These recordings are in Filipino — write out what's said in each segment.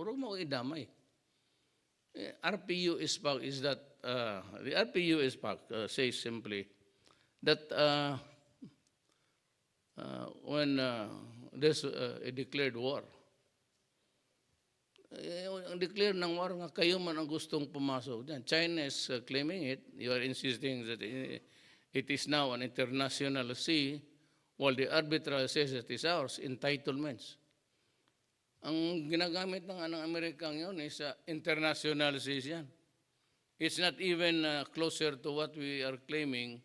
puro mo idamay. RPU SPAC is that, the RPU SPAC says simply that when there's a declared war, ang declare ng war nga kayo man ang gustong pumasok dyan. China is claiming it. You are insisting that it is now an international sea, while the arbitral says it is ours, entitlements. Ang ginagamit ng Amerikang yun is international seas yan. It's not even closer to what we are claiming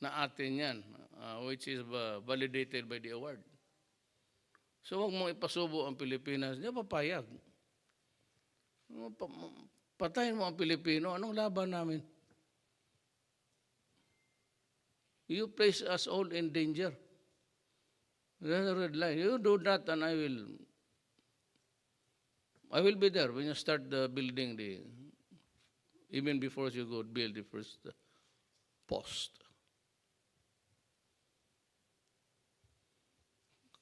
na atin yan, which is validated by the award. So huwag mong ipasubo ang Pilipinas, hindi papayag. Patayin mo ang Pilipino, anong laban namin? You place us all in danger. That's a red line. You do that and I will be there when you start building even before you go build the first post.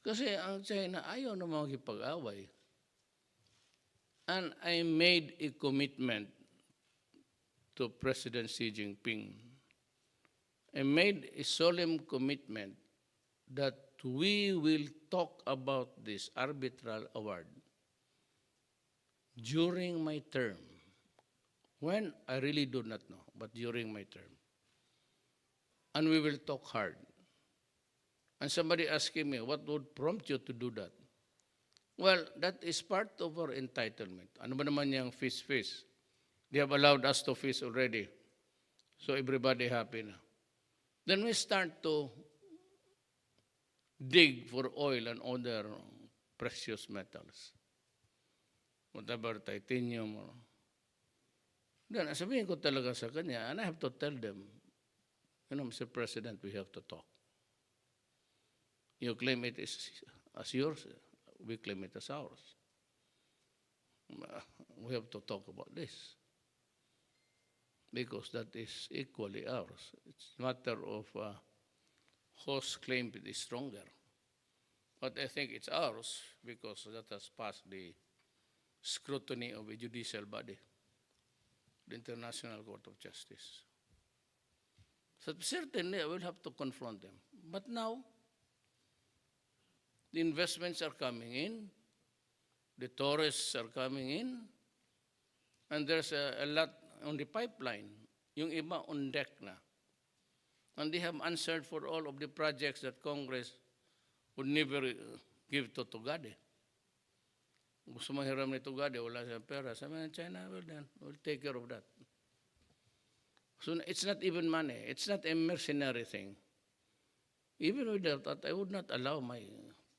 Kasi ang China ayaw na makikipag-away. And I made a commitment to President Xi Jinping. I made a solemn commitment that we will talk about this arbitral award during my term. When, I really do not know, but during my term. And we will talk hard. And somebody asking me, what would prompt you to do that? Well, that is part of our entitlement. Ano ba naman yung fees? They have allowed us to fees already. So everybody happy na. Then we start to dig for oil and other precious metals. Whatever, titanium. Then sabihin ko talaga sa kanya, and I have to tell them, Mr. President, we have to talk. You claim it is as yours. We claim it as ours. We have to talk about this because that is equally ours. It's a matter of whose claim it is stronger. But I think it's ours because that has passed the scrutiny of a judicial body, the International Court of Justice. So certainly I will have to confront them. But now, the investments are coming in, the tourists are coming in, and there's a lot on the pipeline, yung iba on deck na. And they have answered for all of the projects that Congress would never give to Tugade. Gusto mahiram ni Tugade, wala siyang pera. Sabi ng China, well then, we'll take care of that. So it's not even money. It's not a mercenary thing. Even with that, I would not allow my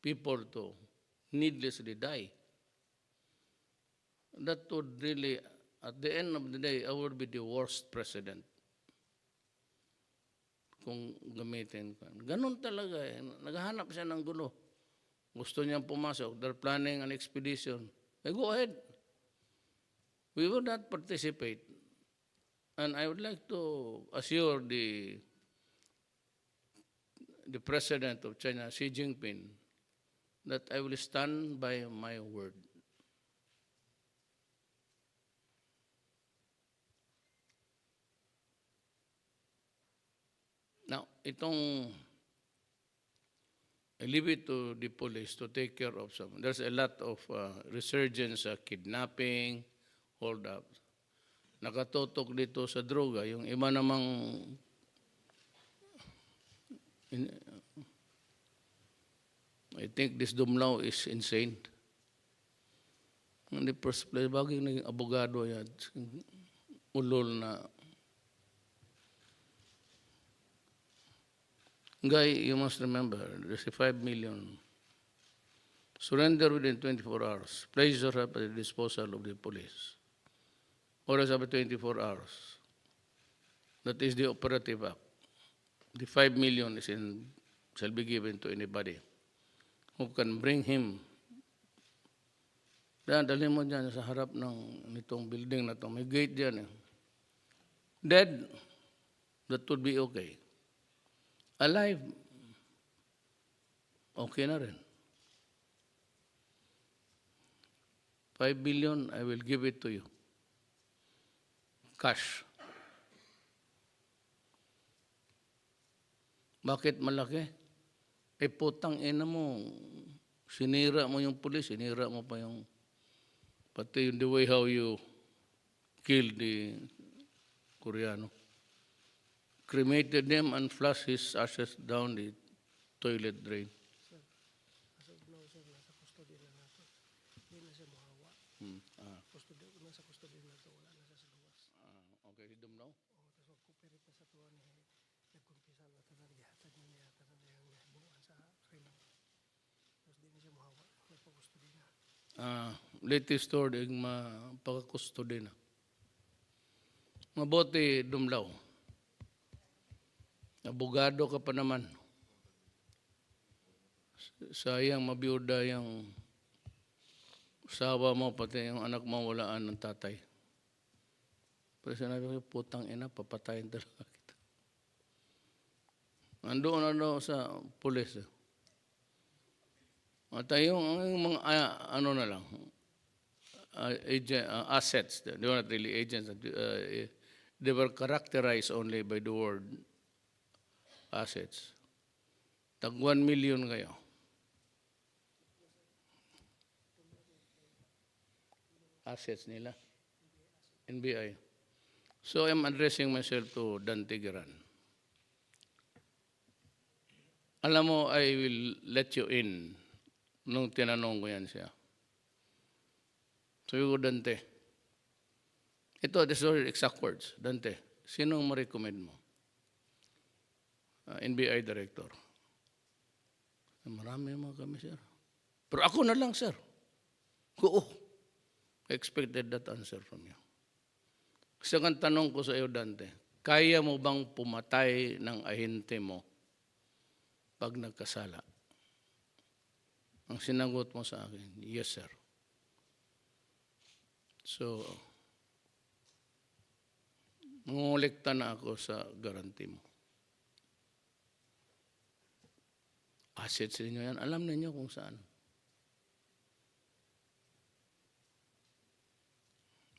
people to needlessly die. That would really, at the end of the day, I would be the worst president kung gamitin ko. Ganun talaga eh. Naghahanap siya ng gulo. Gusto niyang pumasok. They're planning an expedition. Go ahead. We will not participate. And I would like to assure the President of China, Xi Jinping, that I will stand by my word. Now, I leave it to the police to take care of some. There's a lot of resurgence, kidnapping, hold-ups. Nakatutok dito sa droga, yung iba namang I think this Dumlao is insane. In the first place, bagay naging abogado yan. Ulol na. Guy, you must remember, there's a 5 million. Surrender within 24 hours. Place yourself at the disposal of the police. Or as about 24 hours. That is the operative act. The 5 million shall be given to anybody who can bring him. Dalhin mo dyan sa harap nitong building na to. May gate dyan eh. Dead, that would be okay. Alive, okay na rin. 5 billion, I will give it to you. Cash. Bakit malaki? Eh putang ina mo, sinira mo yung pulis, sinira mo pa yung, pati yung the way how you killed the Koreano. Cremated them and flushed his ashes down the toilet drain. As of now, sir, nasa custody na nato. Hindi na siya mahawa. Custody, nasa custody na to, wala na siya sa luwas. Okay, hidom now? Tapos magkupirit na sa tuwa ni nagkumpisa na tanan, gihatag na niya, tanan na yung buwan sa krimen. Tapos di na siya mahawa, nagpa-custody na. Latest story, yung mapaka-custody na. Mabuti, Dumlaw. Abogado ka pa naman. Sayang, mabiyuda yung asawa mo, pati yung anak mo walaan ng tatay. Pero sinabi ko, putang ina, papatayin talaga kita. Andoon sa pulis. At yung mga, ano na lang, assets, they were not really agents, they were characterized only by the word assets. Tag 1 million kayo. Assets nila. NBI. So I'm addressing myself to Dante Geran. Alam mo, I will let you in nung tinanong ko yan siya. Sabi ko, Dante, ito, these are exact words. Dante, sinong ma-recommend mo? NBI director. Marami mga kami, sir. Pero ako na lang, sir. Oo. I expected that answer from you. Kasi ang tanong ko sa iyo, Dante, kaya mo bang pumatay ng ahente mo pag nagkasala? Ang sinagot mo sa akin, yes, sir. So, mangungulekta na ako sa guarantee mo. Assets ninyo yan. Alam ninyo kung saan.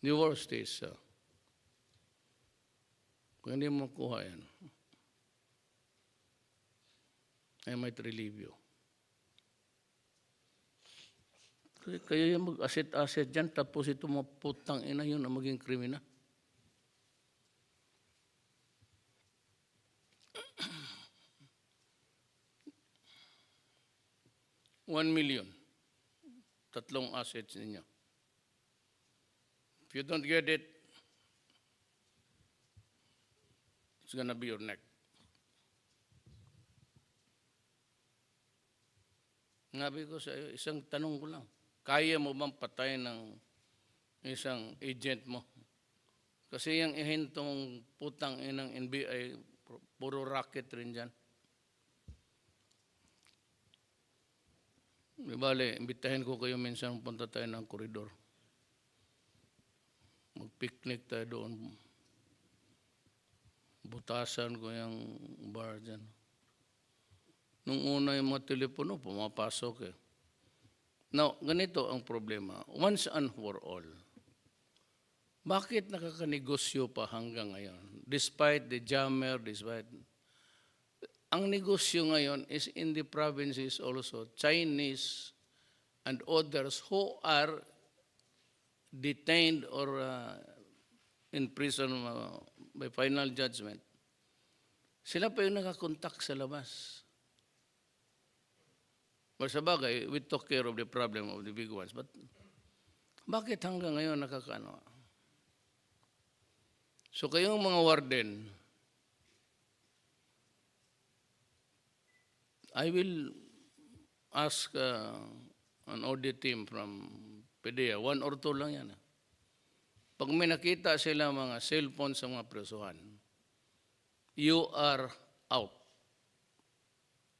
The worst is, kung hindi mo makuha yan, I might relieve you. Kasi kayo yung mag-asset-asset dyan, tapos ito maputang ina yun ang maging kriminal. $1 million. Tatlong assets ninyo. If you don't get it, it's gonna be your neck. Ngabi ko sa iyo, isang tanong ko lang. Kaya mo bang patayin ng isang agent mo? Kasi yung ihintong putang inang NBI, puro racket rin dyan. Di bale, imbitahin ko kayo minsan punta tayo ng koridor. Mag-picnic tayo doon. Butasan ko yung bar dyan. Nung una yung mga telepono, pumapasok eh. Now, ganito ang problema. Once and for all, bakit nakakanegosyo pa hanggang ngayon? Despite the jammer, despite... Ang negosyo ngayon is in the provinces also, Chinese and others who are detained or in prison by final judgment. Sila pa yung nakakontak sa labas. Well, sa bagay, we took care of the problem of the big ones. But bakit hanggang ngayon nakakano? So kayong mga warden, I will ask an audit team from PDEA, 1 or 2 lang yan. Pag may nakita sila mga cellphone sa mga presuhan, you are out.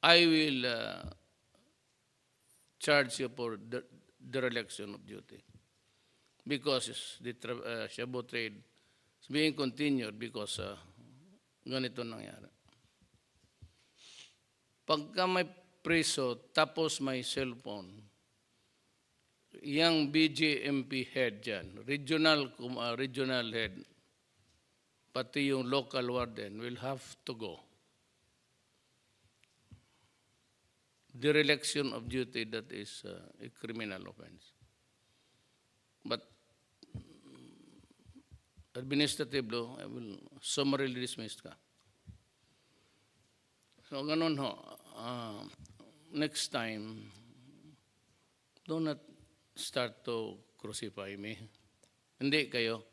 I will charge you for the dereliction of duty because the Shabu trade is being continued because ganito nangyari. Pagka may preso tapos may cellphone, yung BJMP head dyan, regional head, pati yung local warden will have to go. Dereliction of duty, that is a criminal offense. But administrative law, I will summarily dismiss ka. So, ganun ho. Next time, do not start to crucify me. Hindi kayo.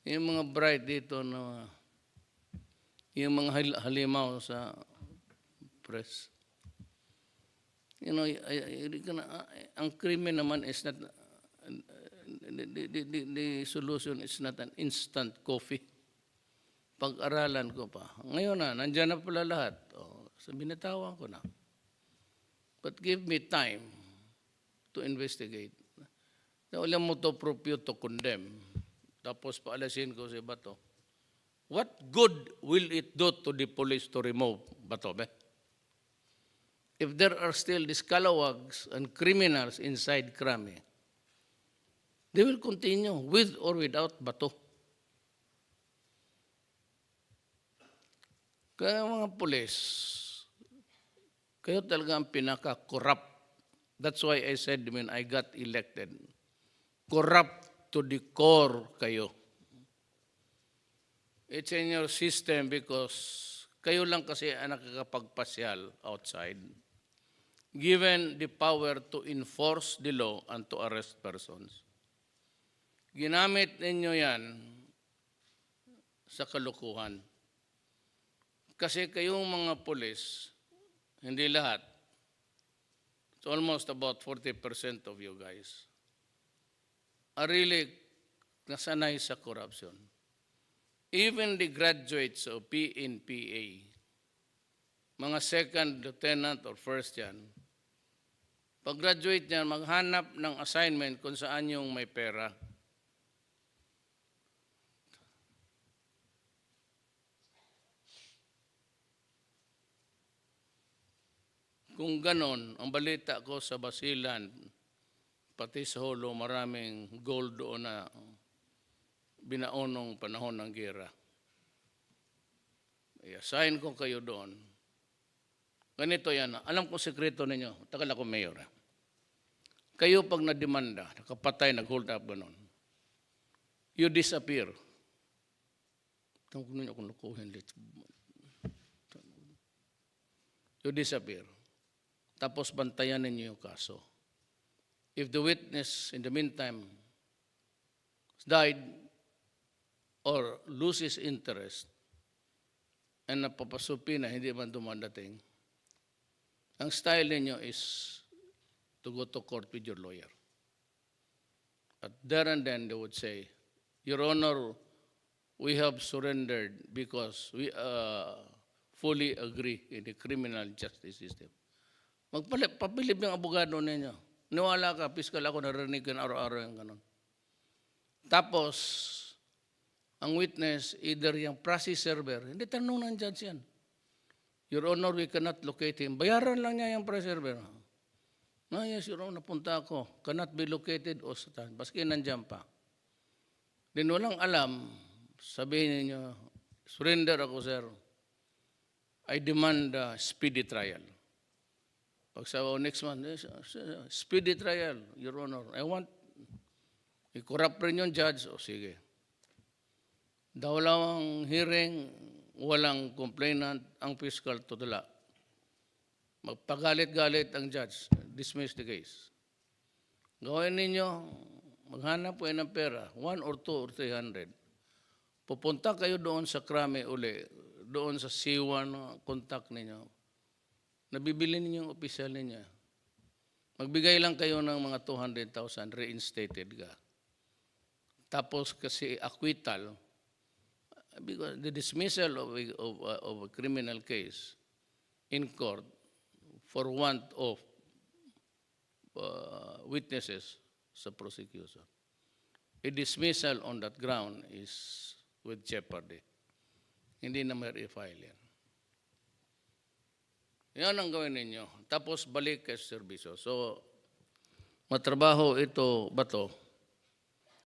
Yung mga bright dito na yung mga halimaw sa press. You know, ang krimen naman is not, the solution is not an instant coffee. Pag-aralan ko pa. Ngayon na, nandyan na pala lahat. So binitawan ko na. But give me time to investigate. Wala mo to propute to condemn. Tapos paalasin ko si Bato. What good will it do to the police to remove Bato, be? If there are still these calawags and criminals inside Krami, they will continue with or without Bato. Kaya mga pulis, kayo talaga ang pinaka-corrupt. That's why I said when I got elected, corrupt to the core kayo. It's in your system because kayo lang kasi ang nakakapagpasyal outside, given the power to enforce the law and to arrest persons. Ginamit ninyo yan sa kalukuhan. Kasi kayong mga pulis, hindi lahat, it's almost about 40% of you guys, are really nasanay sa corruption. Even the graduates of PNPA, mga second lieutenant or first yan, pag-graduate niyan, maghanap ng assignment kung saan yung may pera. Kung ganon, ang balita ko sa Basilan, pati sa Holo, maraming gold doon na binaonong panahon ng gera. I-assign ko kayo doon. Ganito yan. Alam ko sekreto ninyo. Tagal ako mayor. Kayo pag nademanda, nakapatay, nag-hold up, ganon. You disappear. Tungkol ninyo kung lukuhin. You disappear. Tapos bantayan ninyo yung kaso. If the witness in the meantime died or loses interest and napapasupi na hindi man dumadating, ang style ninyo is to go to court with your lawyer. At there and then they would say, Your Honor, we have surrendered because we fully agree in the criminal justice system. Magpapilip yung abogado ninyo. Niwala ka, piskal ako, narinig ko na araw-araw yung ganon. Tapos, ang witness, either yung process server, hindi tanong ng judge yan. Your Honor, we cannot locate him. Bayaran lang niya yung process server. Yes, Your Honor, napunta ako. Cannot be located o satan. Baski nandiyan pa. Then walang alam, sabihin niyo, surrender ako, sir. I demand a speedy trial. Pag sa next month, speedy trial, Your Honor. I want, i-corrupt rin yung judge. O sige. Dawalawang hearing, walang complainant, ang fiscal tutula. Magpagalit-galit ang judge, dismiss the case. Gawin ninyo, maghanap kayo ng pera, 1 or 2 or 300. Pupunta kayo doon sa Krami uli, doon sa C1 contact ninyo. Nabibili ninyo yung opisyal ninyo. Magbigay lang kayo ng mga 200,000, reinstated ka. Tapos kasi acquittal, because the dismissal of a criminal case in court for want of witnesses sa prosecution, a dismissal on that ground is with jeopardy. Hindi na may refile yan. Yan ang gawin ninyo. Tapos balik kay serbisyo. So, matrabaho ito bato,